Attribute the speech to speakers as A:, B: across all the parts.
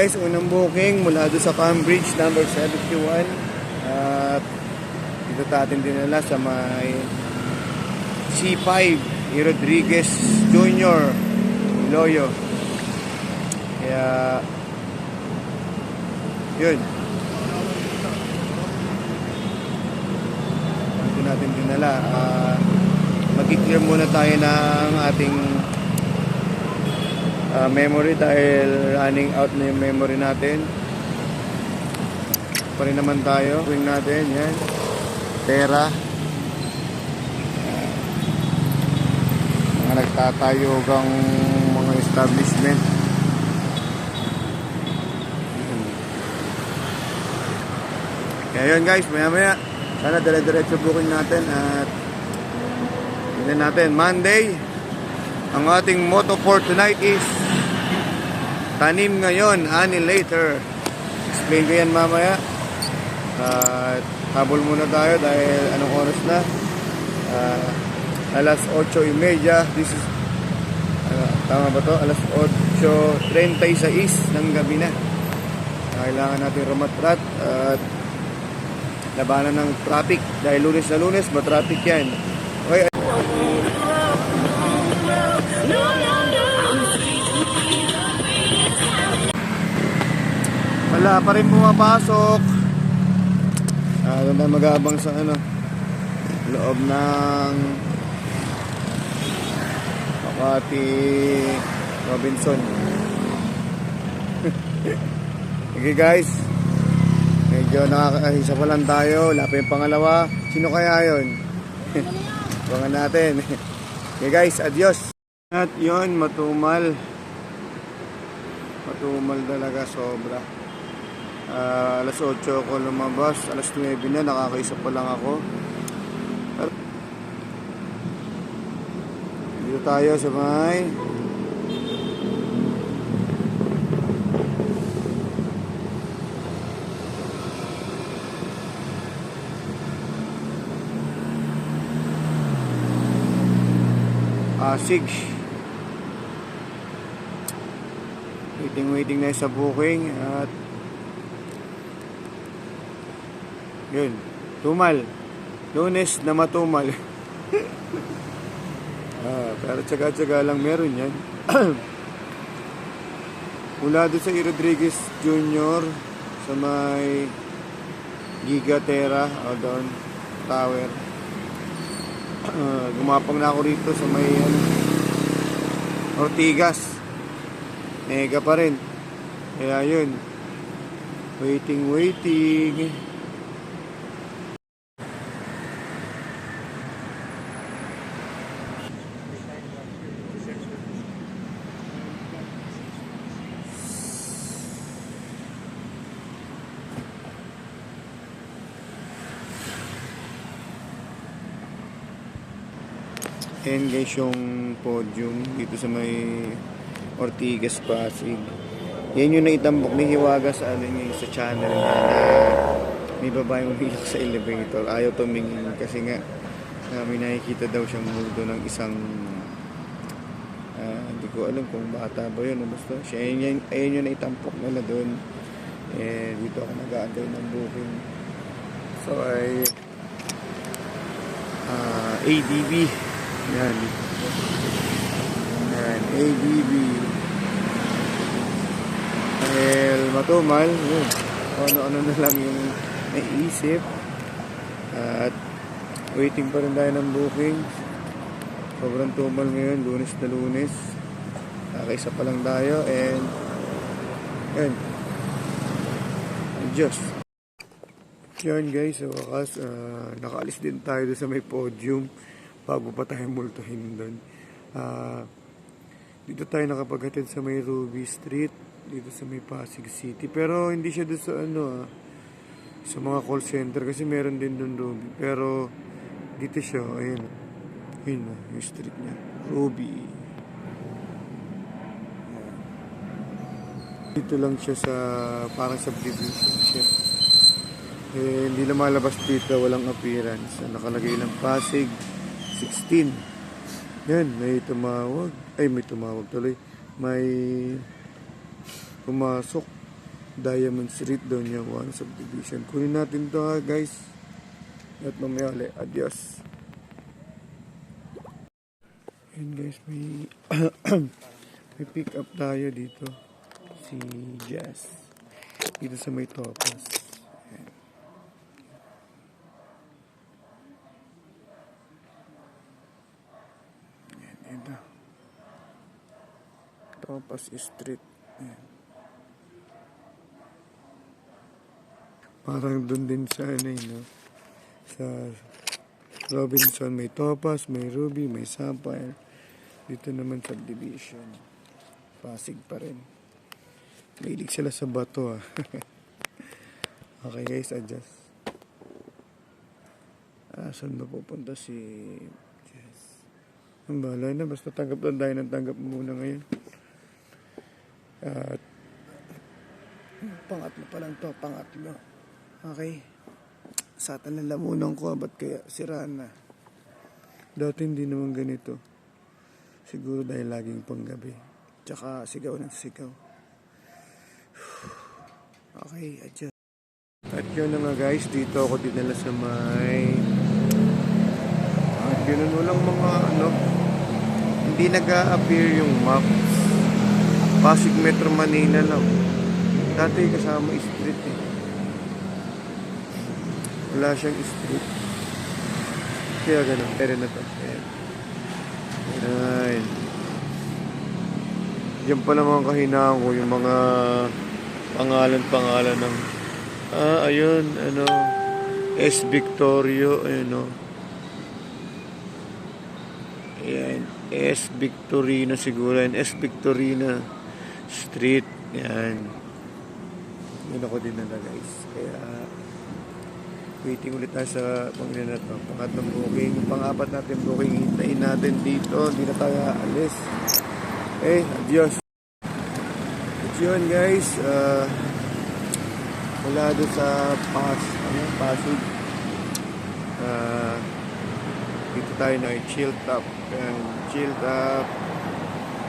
A: guys, unang booking mula doon sa Cambridge number 71. At dito natin dinala sa may C5 ni Rodriguez Jr. Loyo. Kaya yun, dito natin dinala. Mag-clear muna tayo ng ating memory dahil running out na yung memory natin. Pa rin naman tayo. Ring natin, yan. Pera. Mga nagtatayogang mga establishment. Kaya yun guys, maya maya sana dire-diretso booking natin. At tignan natin, Monday. Ang ating motto for tonight is tanim ngayon, ani later. Explain ko yan mamaya. Habol muna tayo dahil anong oras na? Alas 8:30. This is tama ba to? Alas 8:36 ng gabi na. Kailangan natin rumatrat at labanan ng traffic dahil Lunes na Lunes, matraffic yan. Okay. Wala pa rin pumapasok. Doon tayo mag-aabang sa loob ng Makati Robinson. Okay guys, medyo nakakaisa pa lang tayo. Wala pa yung pangalawa. Sino kaya yun? Abangan natin. Okay guys, adios. At yun, matumal. Matumal talaga, sobra. Alas 8 ako lumabas. Alas 9 na, nakakaisa pa lang ako. Dito tayo sa may Pasig. Waiting na sa booking. At yun, tumal. Lunes na matumal. Pero tsaga-tsaga lang meron yan. Mula doon sa Rodriguez Jr. sa may Gigatera o doon Tower. Gumapang na ako rito sa may Ortigas. Mega pa rin. Kaya yun, waiting. Ayan guys yung podium dito sa may Ortigas, Pasig. Yan yung naitambok ni Hiwaga sa sa channel niya na may babaeng umiyak sa elevator. Ayaw tumingin kasi nga may nakikita daw siyang multo ng isang hindi ko alam kung bata ba yun o basta siya. Ayun yung naitampok nila doon. Dito ako nag-aantay ng booking. So ay ADB. Yan, ADB. Dahil matumal, ano na lang yung naisip. At waiting pa rin tayo ng booking. Sobrang tumal ngayon, Lunes na Lunes. Kakaisa pa lang tayo. And yun, Diyos. Yan guys, sa wakas nakaalis din tayo doon sa may podium bago pa tayo multuhin doon. Dito tayo nakapaghatid sa may Ruby Street, dito sa may Pasig City. Pero hindi siya doon sa sa mga call center kasi meron din doon Ruby. Pero dito siya, ayun. Yun yung street niya. Ruby. Dito lang siya sa parang subdivision siya. Hindi na malabas dito, walang appearance. Nakalagay lang Pasig 16. Yan, may tumawag. Ay, may tumawag tuloy. May pumasok. Diamond Street, Doña Juan Subdivision. Kunin natin to ha guys. At mamaya ulit. Adios. Ayan guys, may may pick up tayo dito. Si Jess. Dito sa may Topas. Ayan. Ayan, dito. Topas Street. Ayan. Parang dun din sa ano no? Sa Robinson may Topas, may Ruby, may Sapphire. Dito naman subdivision. Pasig pa rin. Mahilig sila sa bato Okay guys, adjust. Saan ba pupunta si Jess? Ang bahala na, basta tanggap lang tayo ng tanggap muna ngayon. At pangatlo pa lang to, pangatlo. Okay. Sa lalamunan ko, ba't kaya siraan na? Dati hindi naman ganito. Siguro dahil laging panggabi. Tsaka sigaw ng sigaw. Okay, adjust. At yun na nga guys, dito ako dinala sa may... At yun walang mga ano, hindi nag-a-appear yung map. Pasig Metro Manila lang. Dati kasama street Wala siyang street. Kaya ganun, pero na to. Ayan. Diyan pa naman kahinaan ko yung mga pangalan ng ayun, ano, S. Victorio, ayun, ayan, S. Victorino siguro, and S. Victorina Street, yan. Yun ako din na guys. Kaya, waiting ulit tayo sa pangina na to. Pangatlong booking. Pang-apat natin booking. Hintayin natin dito. Hindi na tayo alis. Okay, adios. At yun guys, wala doon sa Pasig. Dito tayo na Chill Top. Chill Top.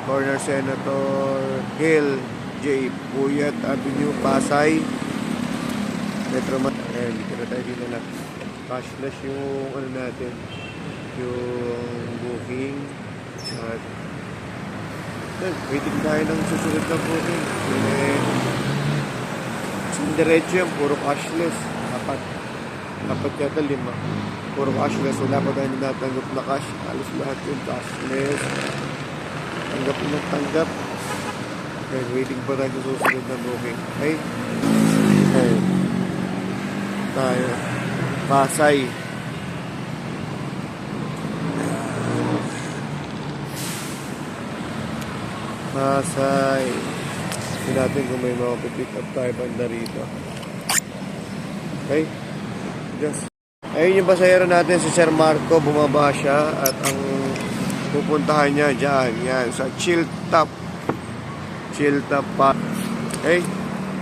A: Corner Senator Hill J. Puyat Avenue, Pasay. Metro Manila. Ayan, dito na tayo dito na. Cashless yung ano natin. Yung booking. At waiting tayo ng susunod na booking. Diretso yan, puro cashless. Dapat yata 5. Puro cashless. Wala pa tayo natanggap na cash. Alos lahat yung cashless. Tanggap na tanggap. Okay, waiting pa tayo sa susunod na booking. Okay? Okay. Tayo. Pasay. Pasay. Hindi natin kung may mga pick up tayo banda rito. Okay? Just. Ayun yung pasahero natin si Sir Marco. Bumaba siya at ang pupuntahan niya dyan. Yan. Sa Chill Top. Chill Top pa. Okay?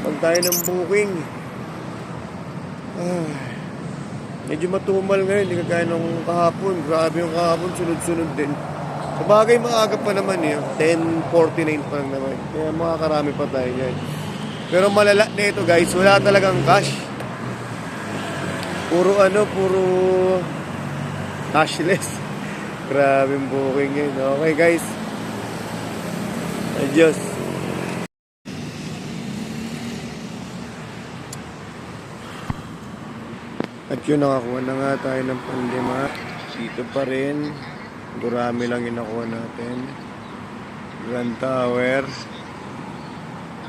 A: Pag tayo ng booking. Medyo matumal ngayon. Hindi kagaya nung kahapon. Grabe yung kahapon. Sunod-sunod din. Sa bagay, maaga pa naman 10:49 pa lang naman. Kaya makakarami pa tayo yan. Pero malala na ito guys. Wala talagang cash. Puro cashless. Grabe yung booking yun. Okay guys. Adios. At yun, nakakuha na nga tayo ng pang-5. Dito pa rin. Durami lang yung nakuha natin. Grand Tower.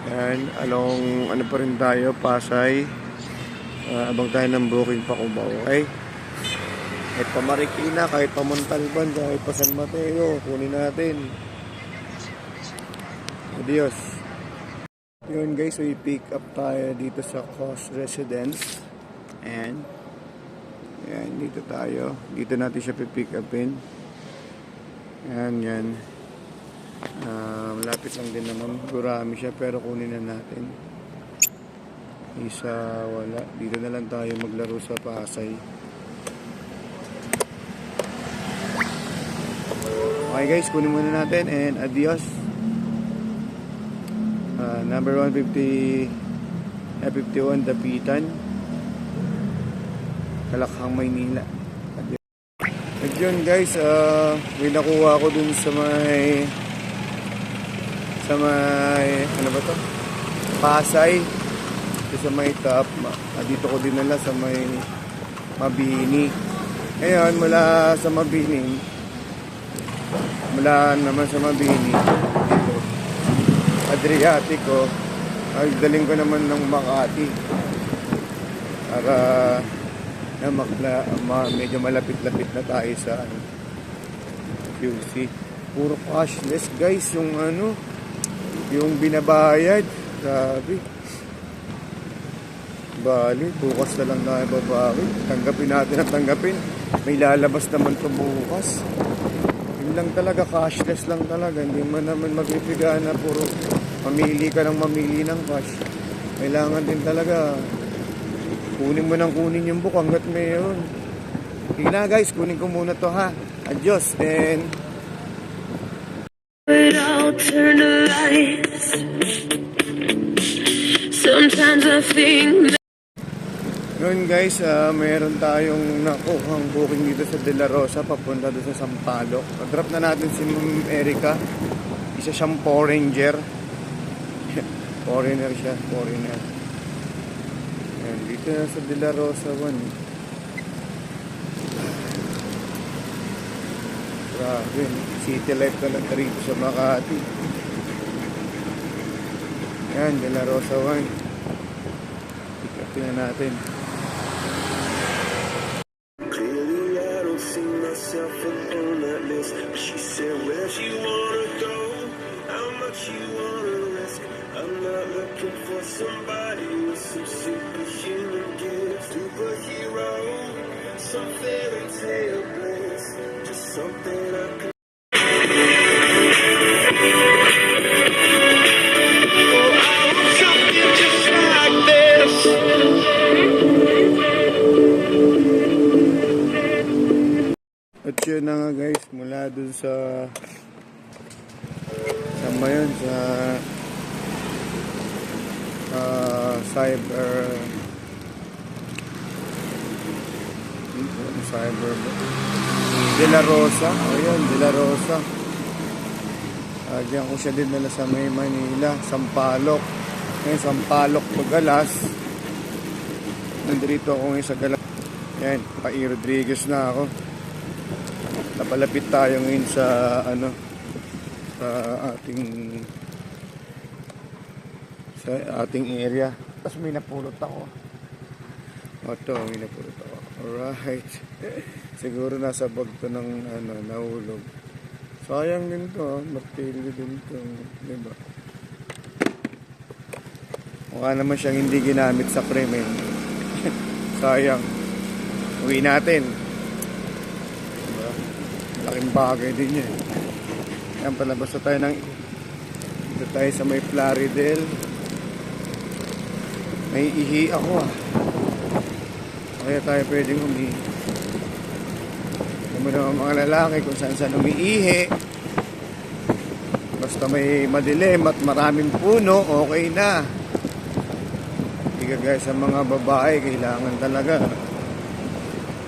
A: Yan. Along, ano pa rin tayo, Pasay. Abang tayo ng booking pa Cubao. Okay? Kahit pa Marikina, kahit pa Montalban, kahit pa San Mateo, kunin natin. Adios. Yun guys, we pick up tayo dito sa Coast Residence. And yan, dito tayo. Dito natin siya pipick upin. Yan. Malapit lang din naman. Gurami siya pero kunin na natin. Isa wala. Dito na lang tayo maglaro sa Pasay. Okay guys, kunin muna natin and adios. Number 150 F51 Dapitan, Kalakhang, Maynila. At yun guys, may nakuha ko dun sa may ano ba to? Pasay. Sa may top, dito ko dinala sa may Mabini. Ngayon, mula naman sa Mabini, dito, Adriatico, ay daling ko naman ng Makati para medyo malapit-lapit na tayo sa QC. Puro cashless guys yung binabayad. Grabe. Bali, bukas na lang tayo babawi. Tanggapin natin ang tanggapin. May lalabas naman to bukas. Yun lang talaga, cashless lang talaga. Hindi man naman magbibigay na puro mamili ka ng cash. Kailangan din talaga kunin mo ng kunin yung book hanggat mayroon. Sige na guys, kunin ko muna to ha. Adios then.
B: I'll turn the lights. Sometimes I think.
A: Ngayon guys, meron tayong nakuhang booking dito sa De La Rosa papunta doon sa Sampaloc. Drop na natin si Ma'am Erica. Isa siyang foreigner. Foreigner siya, foreigner. Ayan, dito na sa De La Rosa 1. Grabe, city life na lang rito sa Makati. Ayan, De La Rosa 1. Pick-upin na natin.
C: She said where she wanna go, how much you wanna risk. I'm not looking for somebody with some superhuman gifts. Superhero, some fairy tale bliss, just something I can. Oh, I want something just like this.
A: At yun na nga guys, mula dun sa mayon sa cyber De La Rosa. Ayun, De La Rosa. Diyan ko siya din nila sa may Manila, Sampaloc. Ngayon, Sampaloc to Galas. Nandito ako ngayon sa Galas. Yan, Pa-E Rodriguez na ako. Napalapit tayo ngayon sa ating area. Tapos may napulot ako. May napulot ako. Alright. Siguro nasa bag to ng nahulog. Sayang din to, martilyo din to, diba? Mukha naman siyang hindi ginamit sa krimen. Sayang. Uwi natin. Diba? Laking bagay din yan. Yan, palabas na tayo dito tayo sa may Plaridel. May ihi ako Kaya tayo pwedeng umihi. Alam mo naman mga lalaki kung saan umiihi. Basta may madilim at maraming puno, okay na. Hindi ka guys, sa mga babae, kailangan talaga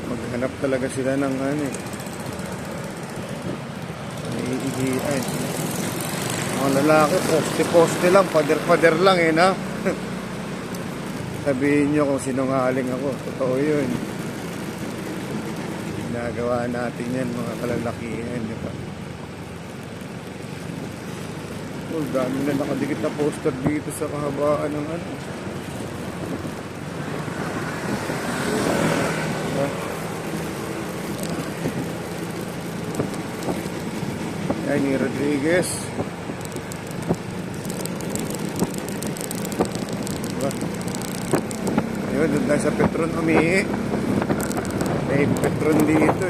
A: maghanap talaga sila ng naiihian. Mga lalaki, poste-poste lang, pader-pader lang na. Sabihin nyo kung sinungaling ako, totoo yun. Ginagawa natin yan, mga kalalakihan, di ba? Dami na nakadikit na poster dito sa kahabaan ng Yan, ni Rodriguez. Diba? Ayun, doon tayo sa Petron umihi. May Petron dito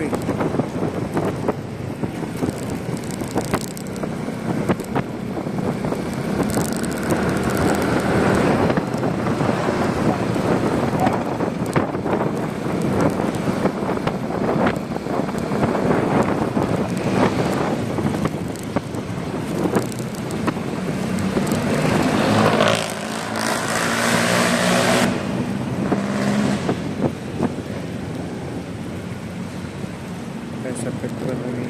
A: sa petrol ng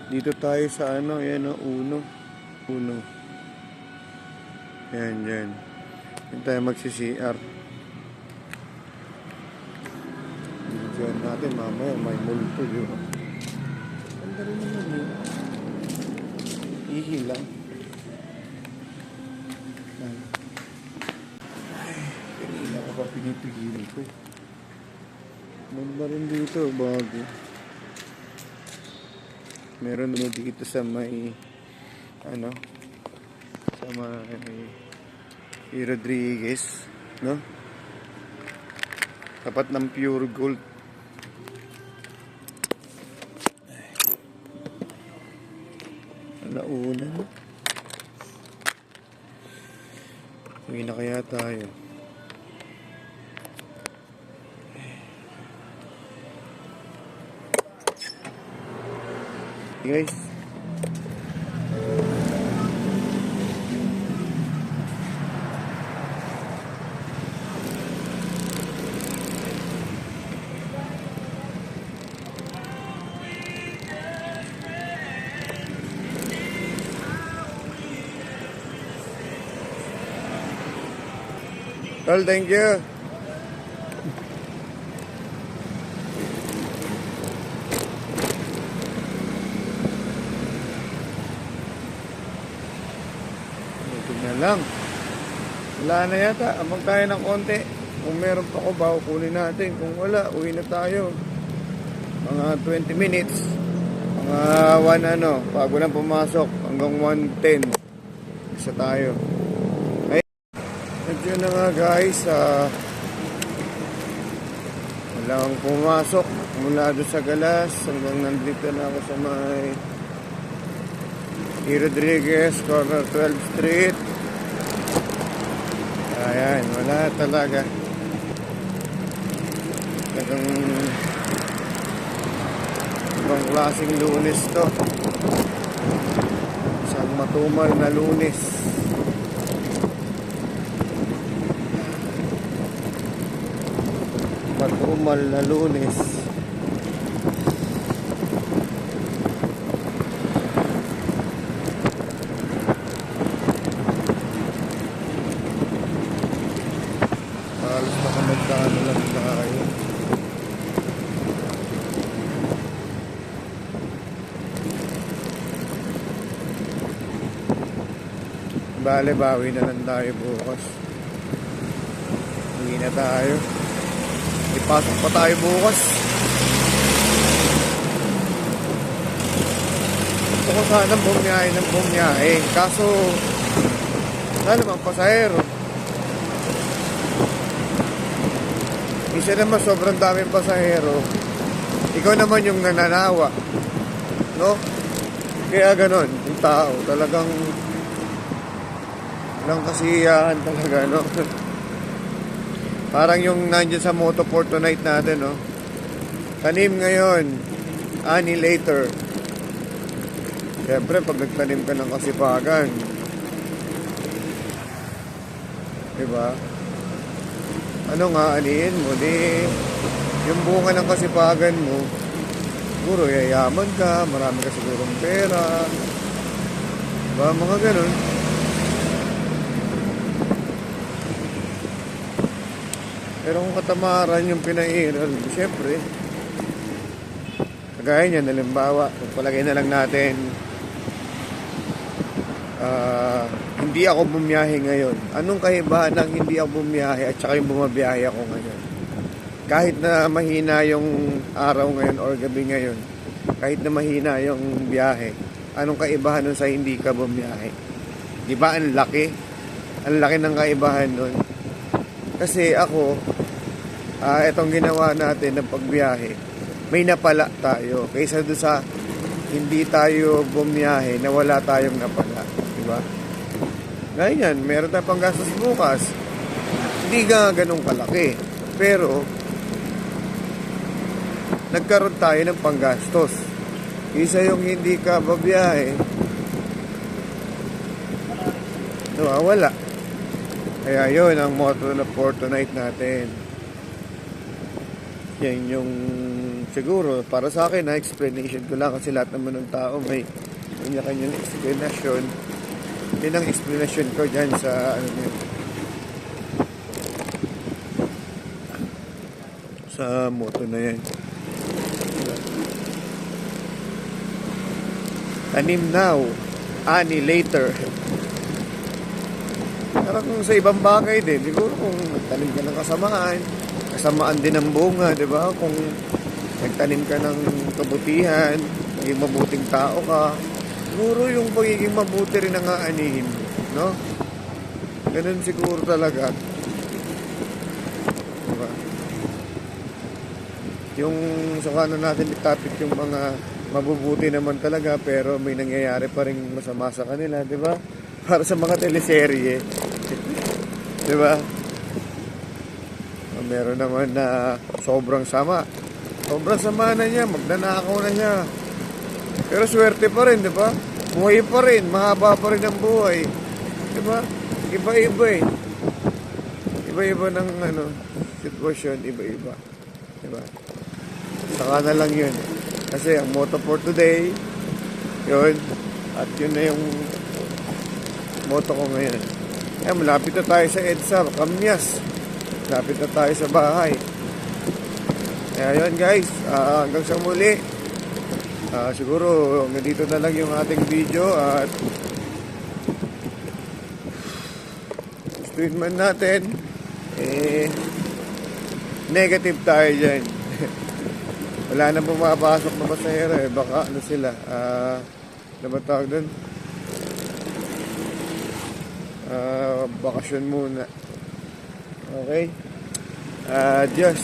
A: dito tayo sa ano, yan o, Uno. Yan, yan. Yan tayo magsi-CR. Diyan natin mamaya, may multo yun. Ganda rin naman yun. Ihi lang. Ay, kanina ko pa pinipigilan ko eh. Ganda rin dito, bago. Meron din dito sa may ano, sa may Rodriguez, no? Tapat ng Pure Gold. Alauna, no? Uwi na kaya tayo. Guys, Tol, thank you. Lang. Wala na yata. Amang tayo ng konti. Kung meron pa ko ba, kunin natin. Kung wala, uwi na tayo. Mga 20 minutes. Mga 1 ano, bago lang pumasok. Hanggang 1:10. Isa tayo. Ay, medyo na nga guys. Walang pumasok. Mula doon sa Galas. Hanggang nandito na ako sa may Rodriguez, corner 12th Street. Ayan, wala talaga. Talagang ibang klaseng Lunes to. Isang matumal na Lunes. Matumal na Lunes. Halos nakamagdaan lang tayo. Bale, bawi na lang tayo bukas. Uwi na tayo. Ipasok pa tayo bukas. Gusto ko sana bumiyahe ng bumiyahe. Kaso, wala naman pasahero. Isa naman sobrang daming pasahero. Ikaw naman yung nananawa, no? Kaya ganon, yung tao talagang lang kasiyahan talaga, no? Parang yung nandiyan sa Moto Fortnite natin, no? Tanim ngayon, ani later. Siyempre, pag nagtanim ka ng kasipagan, diba? Ano nga, anihin mo, di yung bunga ng kasipagan mo, siguro yayaman ka, marami ka sigurong pera, diba, mga ganun. Pero kung katamaran yung pinairal, siyempre, kagaya niyan, halimbawa, pagpalagay na lang natin, hindi ako bumiyahe ngayon. Anong kaibahan ng hindi ako bumiyahe at saka yung bumabiyahe ako ngayon? Kahit na mahina yung araw ngayon or gabi ngayon, kahit na mahina yung biyahe, anong kaibahan nun sa hindi ka bumiyahe? Di ba ang laki? Ang laki ng kaibahan nun. Kasi ako, itong ginawa natin ng pagbiyahe, may napala tayo. Kaysa doon sa hindi tayo bumiyahe na wala tayong napala. Diba? Ganyan, meron tayong panggastos bukas. Hindi nga ganun kalaki. Pero, nagkaroon tayo ng panggastos. Isa yung hindi ka babiyahe, nawawala. Kaya yun ang motto na for tonight natin. Yan yung siguro para sa akin na explanation ko lang kasi lahat naman ng tao may kanya-kanyang explanation. Yun ang explanation ko dyan sa ano yun, sa motto na yan. Tanim now, ani later. Parang kung sa ibang bagay din, siguro kung nagtanim ka ng kasamaan din ng bunga, di ba? Kung nagtanim ka ng kabutihan, maging mabuting tao ka, siguro yung pagiging mabuti rin ang aanihin, no? Ganun siguro talaga. Diba? Yung sa kanan natin topic yung mga mabubuti naman talaga pero may nangyayari pa rin masama sa kanila, di ba? Para sa mga teleserye. Di ba? Meron naman na sobrang sama. Sobrang sama na niya, magnanakaw na niya. Pero swerte pa rin, di ba? Buhay pa rin, mahaba pa rin ang buhay. Di ba? Iba-iba eh. Iba-iba ng sitwasyon, iba-iba. Di ba? Saka na lang yun. Kasi ang motto for today, yun. At yun na yung motto ko ngayon. Eh, malapit na tayo sa EDSA, Kamyas. Malapit na tayo sa bahay. Kaya yun guys, hanggang sa muli. Siguro hanggang dito na lang yung ating video at gustuin man natin, negative tayo dyan. Wala na bumapasok na masahero eh. Baka ano sila, ano ba tawag dun? Bakasyon muna. Okay? Adios.